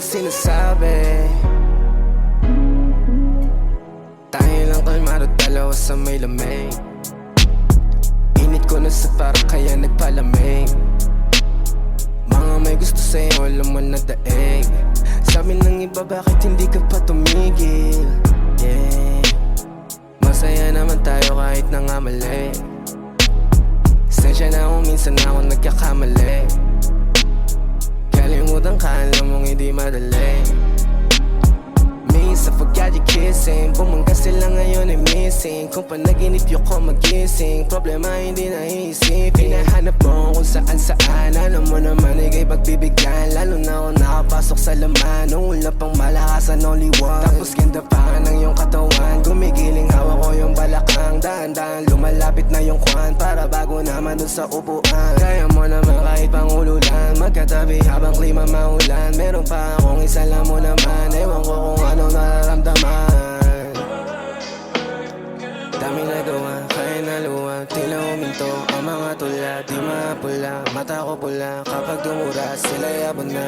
sinasabi. Tayo lang kalmado, dalawa sa may lamig. Init ko na sa para kaya nagpalamig. Mga may gusto sa'yo, alam mo na daig. Sabi ng iba, bakit hindi ka pa tumigil? Yeah. Masaya naman tayo kahit nangamali. Sensya na kung minsan ako nagkakamali. Kalimutan ka, alam mong hindi madali. Minsan forgot you kissing. Bumangga sila ngayon ay missing. Kung panaginip yung ko magising, problema hindi naisip. Hinahanap mo kung saan saan. Alam mo naman ikay pagbibigyan. Lalo na kung nakapasok sa laman. Noong wala pang malakasan, only one. Tapos ganda pa ng iyong katawan. Gumigiling hawak ko yung balakang. Dahan-dahan lumalapit na yung kwan. Para bago naman dun sa upuan. Kaya mo naman kahit pangululan. Magkatabi habang klima maulan. Meron pa akong isa lang mo naman. Ewan ko kung ano nararamdaman. Dami nagawa, kaya naluwa. Tila huminto ang mga tula. Di mapula, mata ko pula. Kapag dumura, sila yabon na.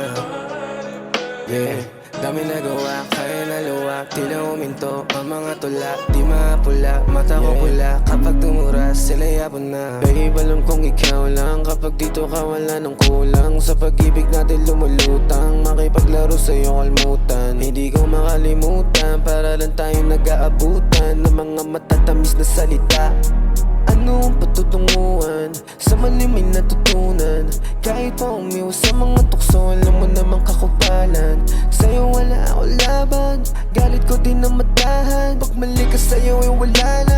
Yeah, dami nagawa, kaya naluwa. Tila huminto ang mga tula. Di mapula, mata ko pula. Kapag dumura, sila yabon na. Babe, alam kong ikaw lang. Kapag dito ka wala nang kulang. Sa pag-ibig natin lumulutang. Makipaglaro sa'yo kalmutan. Hindi ko makalimutan. Para lang tayong nag-aabutan ng mga matatamis na salita. Ano ang patutunguhan? Sa mali may natutunan. Kahit pa umiwas sa mga tukso, alam mo namang kakupalan. Sa'yo wala ako laban. Galit ko din na matahan. Pag mali ka sa'yo ay wala na.